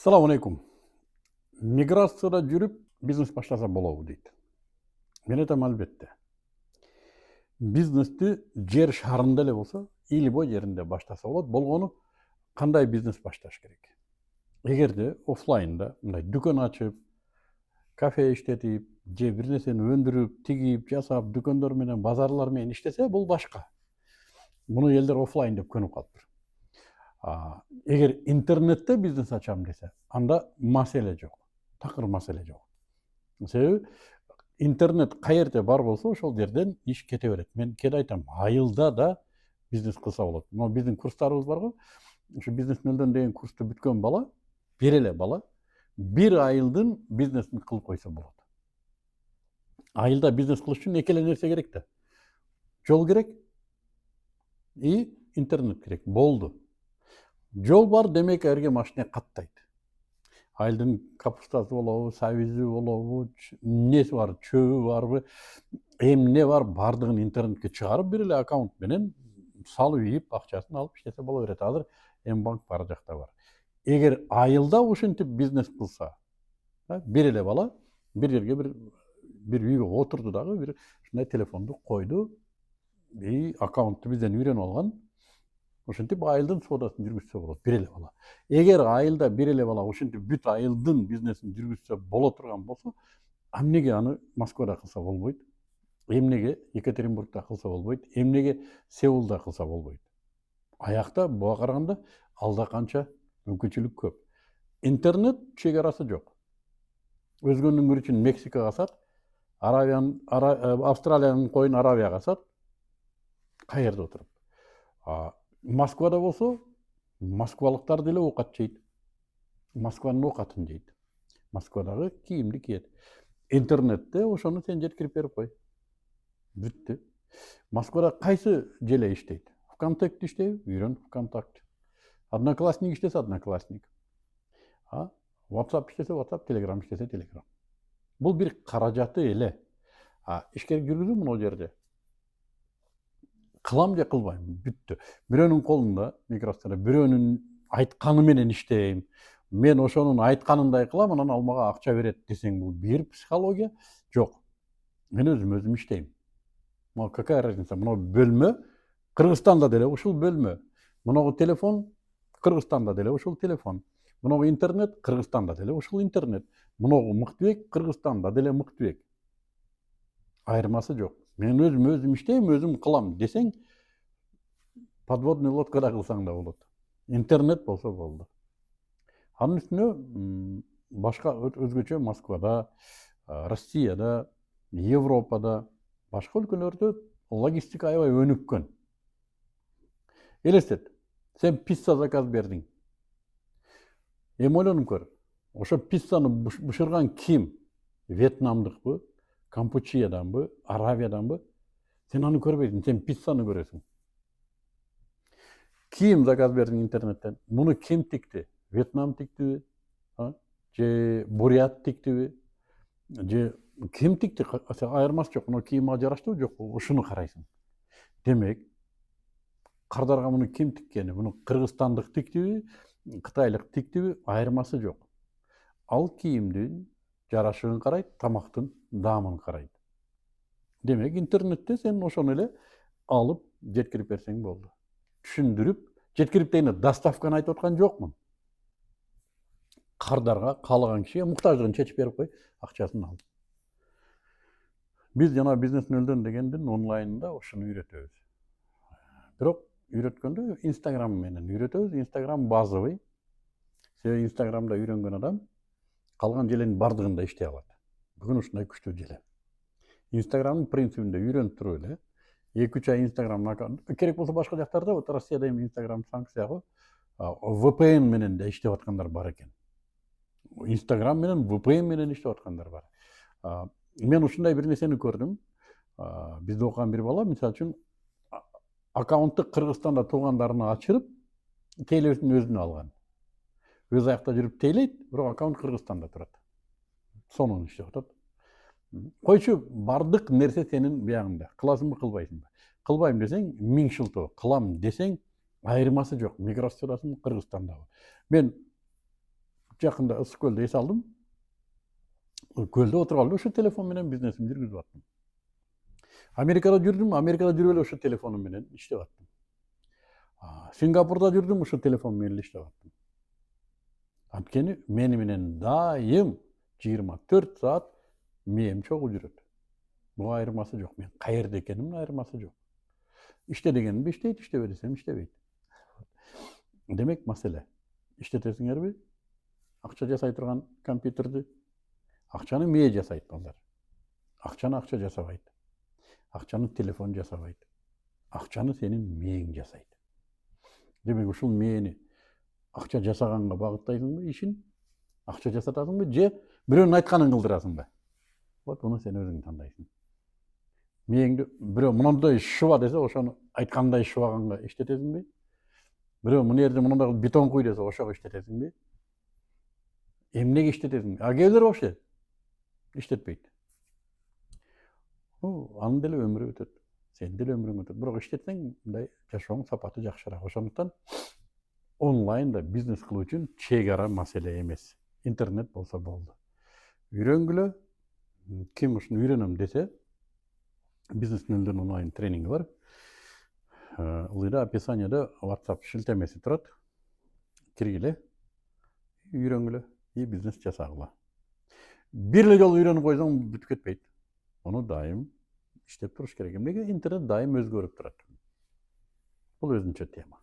Assalamu alaikum. Миграцияда жүрүп бизнес баштаса болобу дейт. Мен айтам албетте. Бизнести жер шарында эле болсо, илбой жеринде баштаса болот. Болгону кандай бизнес башташ керек? Эгерде офлайнда мындай дүкөн ачып, кафе иштетип, же бир нерсени өндүрүп, тигип, жасап, дүкөндөр менен, базарлар менен иштесе, бул башка. Муну элдер офлайн деп көнүп калыптыр. Эгер интернетте бизнес ачам десе, анда маселе жок. Такыр маселе жок. Себеби интернет каерде бар болсо, ошол жерден иш кете берет. Мен кээде айтам, айылда да бизнес кылса болот. Мына биздин курстарыбыз бар го. Ошо бизнес нөлдөн деген курсту бүткөн бала, бир эле бала, бир айылдын бизнесин кылып койсо болот. Айылда бизнес кылыш үчүн эки эле нерсе керек да. Жол керек и интернет керек. Болду. Жол бар, демек эрге машина каттайт. Айылдын капустасы болобу, сабизи болобу, эмнеси бар, чөбү барбы, эмне бар, бардыгын интернетке чыгарып, бир эле аккаунт менен салып ийип, акчасын алып иштесе боло берет. Азыр М-банк бар жакта бар. Эгер айылда ушинтип бизнес кылса, бир эле бала бир жерге бир үйгө отурду дагы, бир ушундай телефонду койду, и аккаунтту бизден үйрөнүп алган. Ошентип айылдын соодасын жүргүзсө болот, бир эле бала. Эгер айылда бир эле бала ушинтип бүт айылдын бизнесин жүргүзсө боло турган болсо, эмнеге аны Москвада кылса болбойт? Эмнеге Екатеринбургда кылса болбойт? Эмнеге Сеулда кылса болбойт? Аякта буга караганда алда канча мүмкүнчүлүк көп. Интернет чек арасы жок. Өзгөнүн күрүчүн Мексикага сат, Австралиянын коюн Аравияга сат, каерде отуруп. Москвада болсо, москвалыктар деле оокат жейт. Москванын оокатын жейт. Москвадагы кийимди кийет. Интернетте ошону сен жеткирип берип кой. Бүттү. Москвада кайсы желе иштейт? ВКонтакте иштейби? Үйрөн ВКонтакте. Одноклассник иштесе Одноклассник. WhatsApp иштесе WhatsApp, Telegram иштесе Telegram. Бул бир каражаты эле. Ишкерик жүргүзүү мына жерде. Кылам же кылбайм, бүттү. Бирөөнүн колунда, миграцияда бирөөнүн айтканы менен иштейм. Мен ошонун айтканындай кылам, анан ал мага акча берет десең, бул бир психология жок. Мен өзүм иштейм. Мына какая разница? Мына бөлмө Кыргызстанда деле ушул бөлмө. Мына телефон Кыргызстанда деле ушул телефон. Мына интернет Кыргызстанда деле ушул интернет. Мына Мыктыбек Кыргызстанда деле Мыктыбек. Айырмасы жок. Мен өзүм иштейм, өзүм кылам десең, подводный лодкада кылсаң да болот. Интернет болсо болду. Анын үстүнө башка өзгөчө Москвада, Россияда, Европада, башка өлкөлөрдө логистика аябай өнүккөн. Элестет, сен пицца заказ бердиң. Эми ойлонуп көр. Ошо пиццаны бышырган ким? Вьетнамдыкпы, Кампучияданбы, Аравияданбы? Сен аны көрбөйсүң, сен пиццаны көрөсүң. Ким заказ бердиң интернеттен? Муну ким тикти? Вьетнам тиктиби? Же бурят тиктиби? Же ким тикти? Айырмасы жок. Мына кийим мага жараштыбы, жокпу? Ушуну карайсың. Демек, кардарга муну ким тиккени? Муну кыргызстандык тиктиби, кытайлык тиктиби? Айырмасы жок. Ал кийимдин жарашыгын карайт, тамактын даамын карайт. Демек, интернетте сен ошону эле алып жеткирип берсең болду. Түшүндүрүп, жеткирип дегенде доставканы айтып аткан жокмун. Кардарга, каалаган кишиге муктаждыгын чечип берип кой, акчасын ал. Биз жана бизнес нөлдөн дегендин онлайнында ошону үйрөтөбүз. Бирок үйрөткөндө Instagram менен үйрөтөбүз. Instagram базовый. Себеби Instagramда үйрөнгөн адам калган желенин бардыгында иштей алат. Бүгүн ушундай күчтүү желе. Instagramдын принцибинде үйрөнүп туруп эле 2-3 ай Instagram керек болсо башка жактарда, вот Россияда эми Instagram санкция го, VPN менен да иштеп аткандар бар экен. Instagram менен VPN менен иштеп аткандар бар. Мен ушундай бир нерсени көрдүм. Бизде окуган бир бала, мисалы үчүн, аккаунтту Кыргызстанда туугандарына ачырып, тейлөөсүн өзүнө алган. Өз аякта жүрүп тейлейт, бирок аккаунт Кыргызстанда турат. Сонун иштеп атат. Койчу, бардык нерсе сенин биягыңда. Кыласыңбы, кылбайсыңбы? Кылбайм десең, 1000 шылтоо. Кылам десең, айырмасы жок. Миграциядасың Кыргызстандабы. Мен Жакында Ысык көлдө эс алдым. Көлдө отуруп алып ошо телефон менен бизнесимди жүргүзүп аттым. Америкада жүрдүм, Америкада жүрүп эле ошо телефонум менен иштеп аттым. Сингапурда жүрдүм, ошо телефон менен эле иштеп аттым. Анткени мени менен дайым 24 саат мээм чогуу жүрөт. Буга айырмасы жок. Мен каерде экенимдин айырмасы жок. İşte дегенimде иштейт, иштебе десем иштебейт. Демек маселе. İştetесиңерби? Акча жасай турган компьютерди. Акчаны мээ жасайт балдар. Акчаны акча жасабайт. Акчаны телефон жасабайт. Акчаны сенин мээң жасайт. Демек ушул мээни акча жасаганга багыттайсыңбы ишин? Акча жасатасыңбы же бирөөнүн айтканын кылдырасыңбы? Вот буну сен өзүң тандайсың. Мээңди бирөө мындай шыба десе, ошону айткандай шыбаганга иштетесиңби? Бирөө мына жерде мындай бетон куй десе, ошого иштетесиңби? Эмнеге иштетесиң? А кээ бирөө вообще иштетпейт. Анын деле өмүрү өтөт. Сенин деле өмүрүң өтөт. Бирок иштетсең, мындай жашооң сапаты жакшыраак. Ошондуктан онлайнда бизнес кылуу үчүн чек ара маселе эмес. Интернет болсо болду. Үйрөнгүлө. Ким ушуну үйрөнөм десе, бизнес нөлдөн онлайн тренинги бар. Ылдыйда описанияда WhatsApp шилтемеси турат. Киргиле, үйрөнгүлө, и бизнес жасагыла. Бир эле жолу үйрөнүп койсоң бүтүп кетпейт. Ону дайым иштеп туруш керек. Эмнеге интернет дайым өзгөрүп турат. Бул өзүнчө тема.